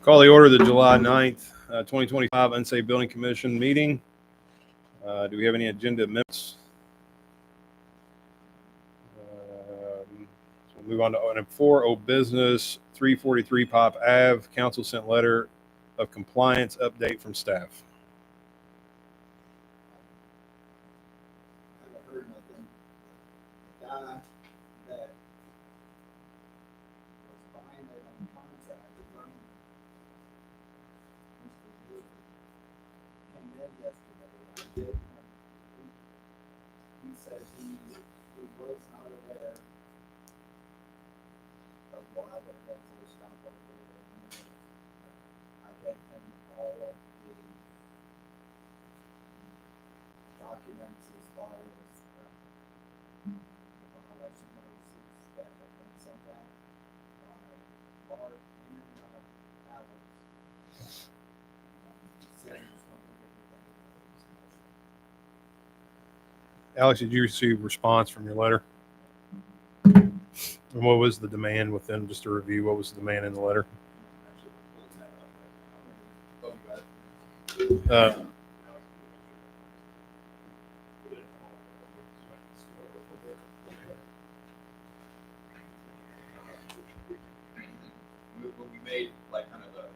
Call the order of the July 9th, 2025 Unsafe Building Commission meeting. Do we have any agenda amendments? So we'll move on to item 4, old business, 343 Pop Ave. Council sent letter of compliance update from staff. I haven't heard nothing. The guy that was behind it on the contract is running. Came in yesterday. I did. He said he was not aware of why the next was stopped over there. I gave him all of the documents as far as violation notices that have been sent out by Bart and Alex. Said he was going to get everything. Alex, did you receive response from your letter? And what was the demand within, just a review, what was the demand in the letter? When we made like kind of a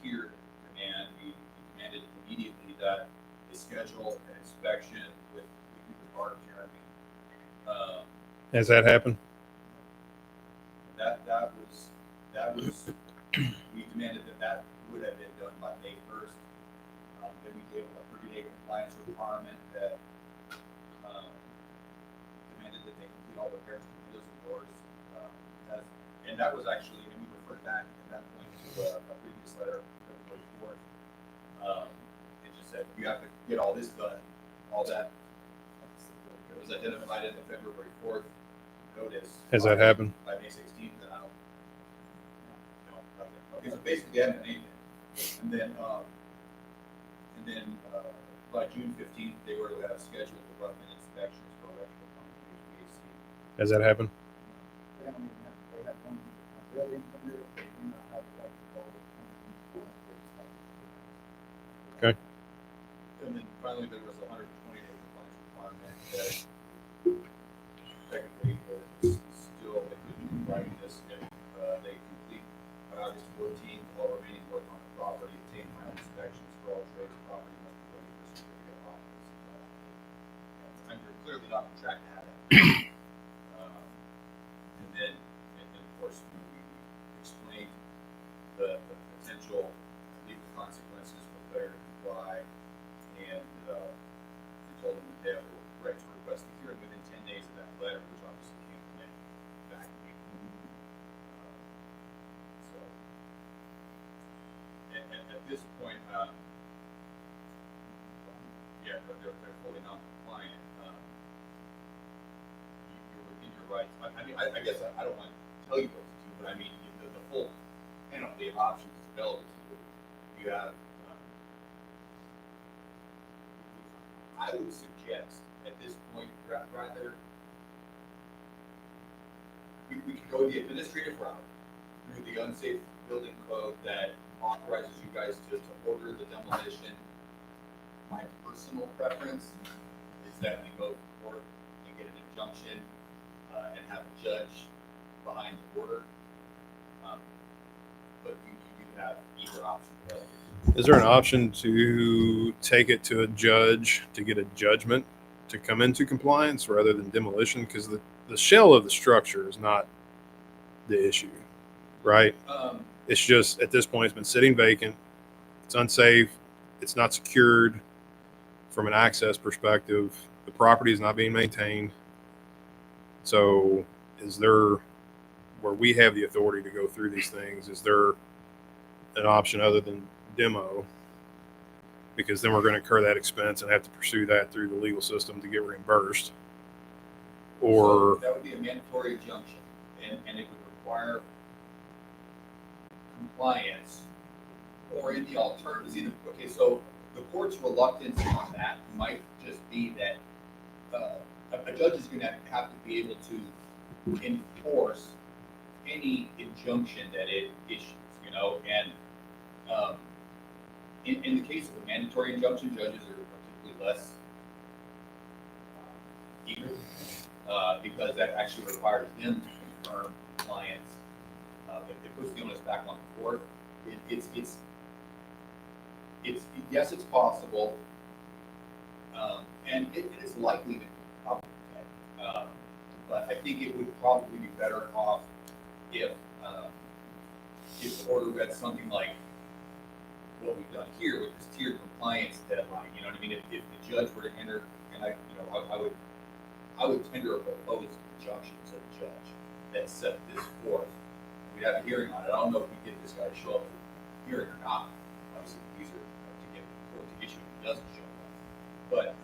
tiered demand, we demanded immediately that they schedule an inspection with the Bart and Jeremy. Has that happened? That was we demanded that would have been done by May 1st. Then we gave a 30-day compliance requirement that demanded that they complete all repairs to windows and doors. And that was actually, and we referred back at that point to a previous letter, February 4th. It just said you have to get all this done, all that. It was identified in the February 4th notice. Has that happened? By May 16th, and I don't know. Okay, so basically, I haven't anything. And then by June 15th, they were to have scheduled the rough-in inspections for electrical company HVAC. Has that happened? They don't even have, they have one building permit, they do not have electrical. Okay. And then finally, there was a 120-day compliance requirement that technically is still, they could be providing this if they complete by August 14th, all remaining work on the property, obtain final inspections for all trades, property must be ready for certificate of occupancy. And you're clearly not on track to have that. And then, of course, we explained the potential legal consequences for failure to comply, and we told them that they have the right to request a hearing within 10 days of that letter, which obviously came back to me. So, at this point, yeah, but they're fully non-compliant. You're within your rights. I mean, I guess I don't want to tell you what to do, but I mean, the full panoply of options is available to you. You have, I would suggest at this point, rather, we could go the administrative route through the unsafe building code that authorizes you guys to order the demolition. My personal preference is that we go to court and get an injunction and have a judge behind the order. But you have either option available. Is there an option to take it to a judge to get a judgment to come into compliance rather than demolition? Because the shell of the structure is not the issue, right? It's just at this point it's been sitting vacant. It's unsafe. It's not secured from an access perspective. The property is not being maintained. So is there, where we have the authority to go through these things, is there an option other than demo? Because then we're going to incur that expense and have to pursue that through the legal system to get reimbursed. Or so that would be a mandatory injunction, and it would require compliance, or in the alternatives, either. Okay, so the court's reluctance on that might just be that a judge is going to have to be able to enforce any injunction that it issues, and Um, in the case of a mandatory injunction, judges are typically less eager, because that actually requires them to confirm compliance. It puts the onus back on the court. It's yes, it's possible, and it is likely to come. But I think it would probably be better off if the order read something like what we've done here with this tiered compliance deadline. You know what I mean? If the judge were to enter, and I would tender a proposed injunction to the judge that set this forth. We'd have a hearing on it. I don't know if we get this guy to show up for the hearing or not. Obviously, these are to get the court to issue if he doesn't show up. But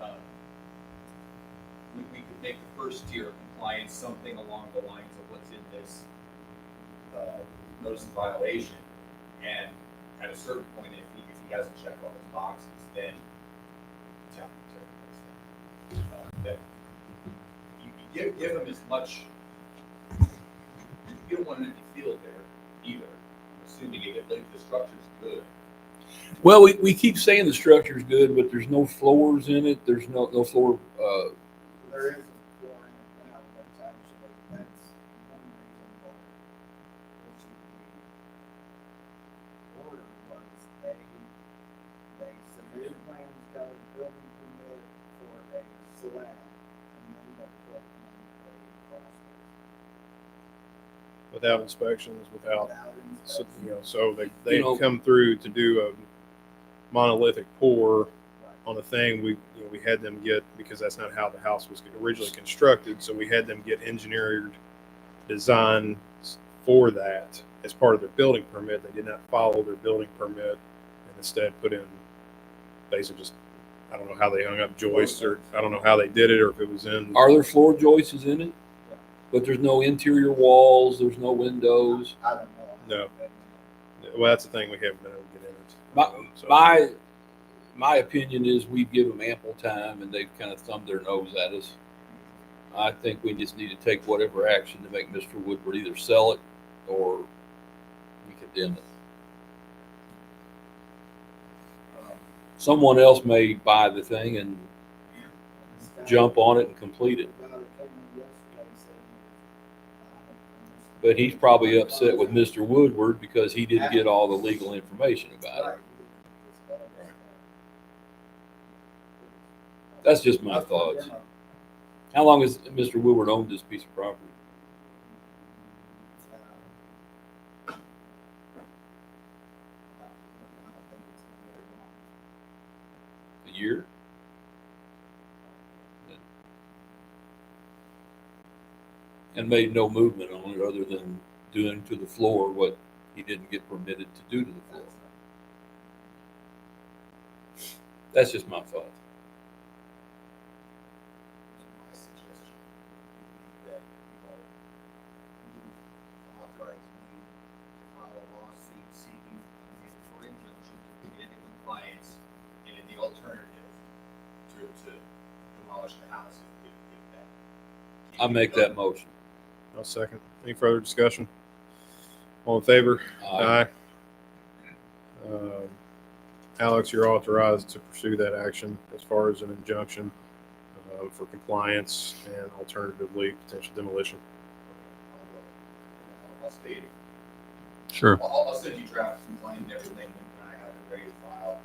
we could make the first tier of compliance something along the lines of what's in this notice of violation, and at a certain point, if he hasn't checked all his boxes, then that you give him as much. You don't want an empty field there either. Assuming the structure's good. Well, we keep saying the structure's good, but there's no floors in it. There's no floor. There is a floor in it now, that's actually, that's one reason why the order was they submitted plans, got a building permit for a slab, and then they put in a cross Without inspections, without, without so, inspection. so they You know- come through to do a monolithic pour Right. on a thing. We had them get, because that's not how the house was originally constructed. So we had them get engineered designs for that as part of their building permit. They did not follow their building permit and instead put in basically just, I don't know how they hung up joists, or I don't know how they did it, or if it was in. Are there floor joists in it? Yeah. But there's no interior walls. There's no windows. I don't know. No. Well, that's the thing, we haven't been able to get in it. So- My opinion is we give them ample time, and they've kind of thumbed their nose at us. I think we just need to take whatever action to make Mr. Woodward either sell it or we condemn it. Someone else may buy the thing and jump on it and complete it. But he's probably upset with Mr. Woodward because he didn't get all the legal information about it. That's just my thoughts. How long has Mr. Woodward owned this piece of property? A year? And made no movement on it other than doing to the floor what he didn't get permitted to do to the floor. That's just my thought. My suggestion that you authorize me to file a lawsuit seeking a mandatory injunction to get into compliance, and in the alternative to demolish the house if that. I make that motion. I'll second. Any further discussion? All in favor? Aye. Alex, you're authorized to pursue that action as far as an injunction for compliance and alternatively potential demolition. I'll state. Sure. I'll send you draft complaint and everything when I have it ready to file.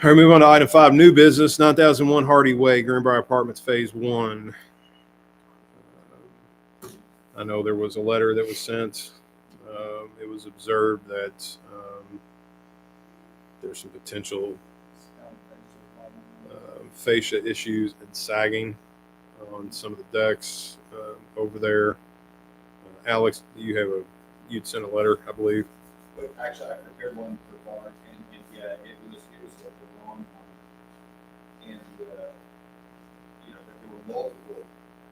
All right, move on to item 5, new business, 9001 Hardy Way, Greenbrier Apartments, Phase 1. I know there was a letter that was sent. It was observed that there's some potential fascia issues and sagging on some of the decks over there. Alex, you'd sent a letter, I believe. But actually, I prepared one for Bart, and yeah, it was the wrong one. And you know, there were multiple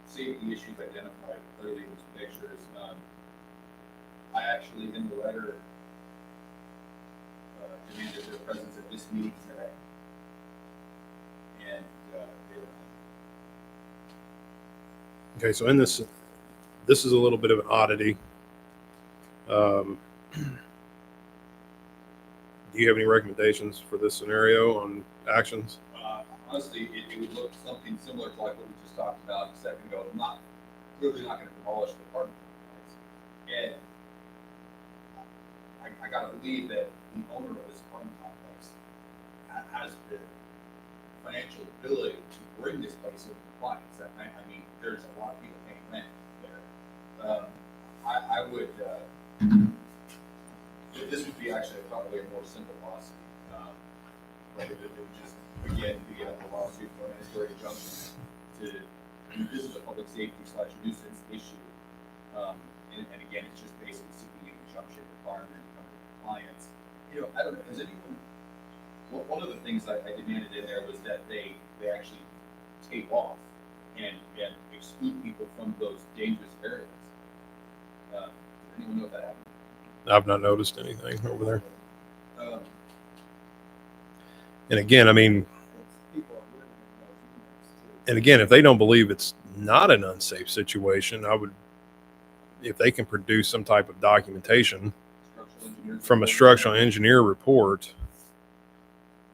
safety issues identified clearly in these pictures. I actually, in the letter, demanded their presence at this meeting today, and they were not. Okay, so in this is a little bit of an oddity. Do you have any recommendations for this scenario on actions? Honestly, it would look something similar to like what we just talked about a second ago. I'm not clearly not going to demolish the apartment complex, and I got to believe that the owner of this apartment complex has the financial ability to bring this place into compliance. I mean, there's a lot of people paying rent there. I would. This would be actually probably a more simple lawsuit. But it would just again be a lawsuit for an mandatory injunction to. This is a public safety / nuisance issue, and again, it's just basically seeking an injunction requirement to come into compliance. You know, I don't know. Has anyone? One of the things I demanded in there was that they actually tape off and exclude people from those dangerous areas. Does anyone know if that happened? I've not noticed anything over there. Um, And again, I mean, and again, if they don't believe it's not an unsafe situation, I would, if they can produce some type of documentation from a structural engineer report,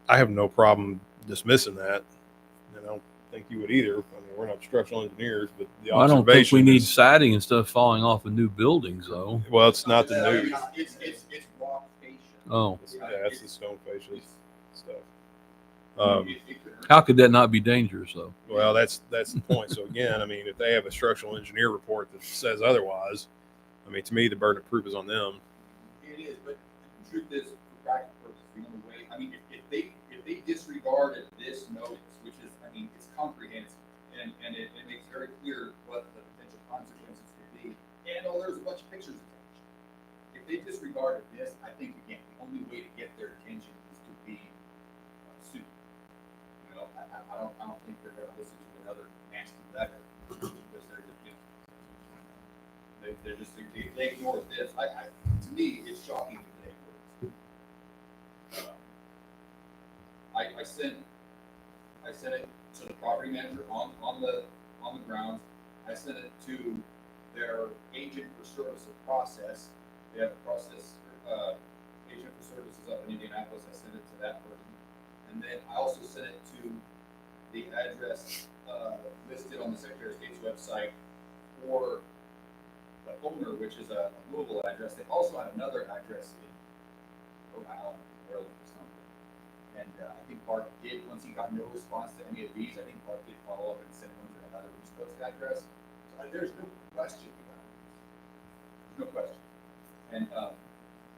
I have no problem dismissing that. And I don't think you would either. I mean, we're not structural engineers, but the I don't think we observation need is- siding and stuff falling off of new buildings, though. Well, it's not the new. It's rock fascia. Oh, Yeah, that's the stone facias stuff. It could hurt. how could that not be dangerous, though? Well, that's the point. So again, I mean, if they have a structural engineer report that says otherwise, I mean, to me, the burden of proof is on them. It is, but the truth is, for practical purposes, the only way. I mean, if they disregarded this notice, which is, I mean, it's comprehensive, and it makes very clear what the potential consequences could be, and there's a bunch of pictures attached. If they disregarded this, I think again, the only way to get their attention is to be sued. You know, I don't think they're going to listen to another nasty letter because they're just, you know, they're just they ignore this. To me, it's shocking that they ignore this. I sent it to the property manager on the grounds. I sent it to their agent for service of process. They have a process agent for services up in Indianapolis. I sent it to that person, and then I also sent it to the address listed on the Secretary of State's website for the owner, which is a Louisville address. They also had another address in Rhode Island, Maryland, or something. And I think Bart did, once he got no response to any of these, I think Bart did follow up and send one to another East Coast address. So there's no question about it. There's no question.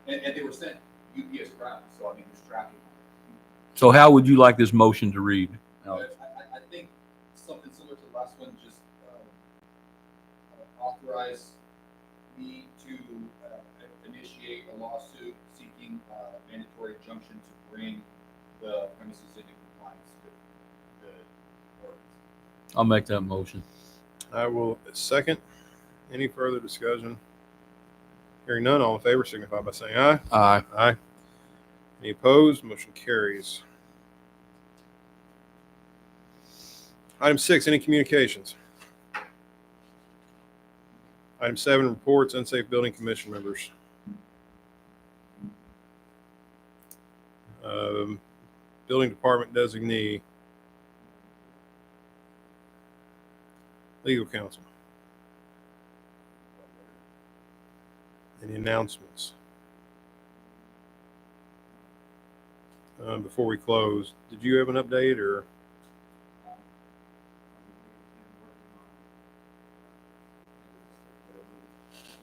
And they were sent UPS ground, so I mean, there's tracking. So how would you like this motion to read? I think something similar to the last one, just authorize me to initiate a lawsuit seeking mandatory injunction to bring the premises into compliance with the ordinance. I'll make that motion. I will second. Any further discussion? Hearing none, all in favor signify by saying aye. Aye. Aye. Any opposed? Motion carries. Item 6, any communications? Item 7, reports, unsafe building commission members. Building department designee. Legal counsel. Any announcements? Before we close, did you have an update or?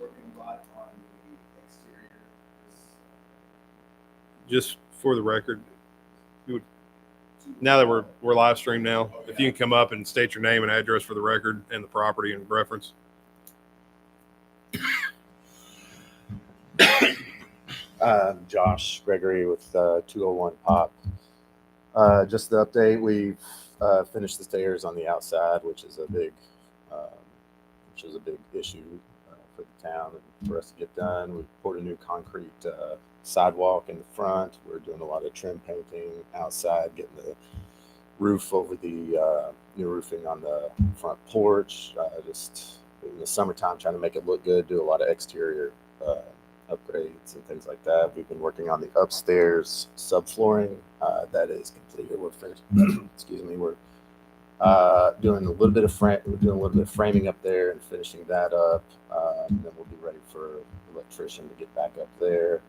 Working a lot on the exterior. Just for the record, you would, now that we're live stream now, if you can come up and state your name and address for the record and the property and reference. Josh Gregory with 201 Pop. Just the update, we've finished the stairs on the outside, which is a big issue for the town and for us to get done. We poured a new concrete sidewalk in the front. We're doing a lot of trim painting outside, getting the roof over the new roofing on the front porch. Just in the summertime, trying to make it look good. Do a lot of exterior upgrades and things like that. We've been working on the upstairs subflooring. That is completed. We're finished. Excuse me. We're doing a little bit of framing up there and finishing that up. Then we'll be ready for electrician to get back up there.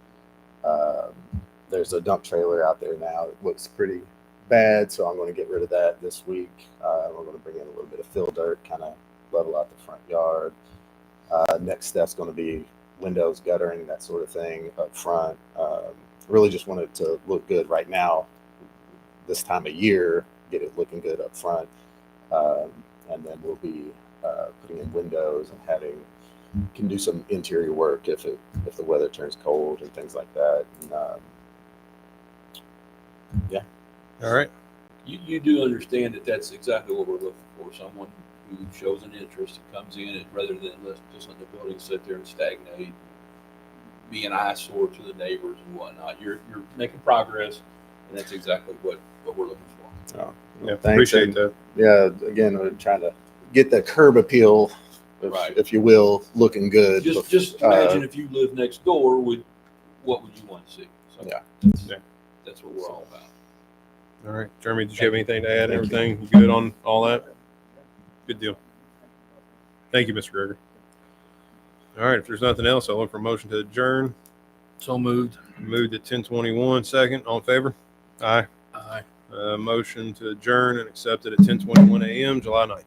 There's a dump trailer out there now that looks pretty bad, so I'm going to get rid of that this week. We're going to bring in a little bit of fill dirt, kind of level out the front yard. Next step's going to be windows, guttering, that sort of thing up front. Really just want it to look good right now, this time of year, get it looking good up front. And then we'll be putting in windows and can do some interior work if the weather turns cold and things like that. And, yeah. All right. You do understand that that's exactly what we're looking for, someone who shows an interest and comes in, and rather than just let the building sit there and stagnate, be an eyesore to the neighbors and whatnot. You're making progress, and that's exactly what we're looking for. Oh, Yeah, thanks. appreciate And, that. yeah, again, we're trying to get the curb appeal, Right. if you will, looking good. Just imagine if you lived next door, what would you want to see? So Yeah. That's what we're all about. All right. Jeremy, did you have anything to add? Thank you. Everything you good on all that? Good deal. Thank you, Mr. Greger. All right. If there's nothing else, I'll look for a motion to adjourn. So moved. Moved at 10:21. Second. All in favor? Aye. Aye. Motion to adjourn and accepted at 10:21 a.m. July 9th.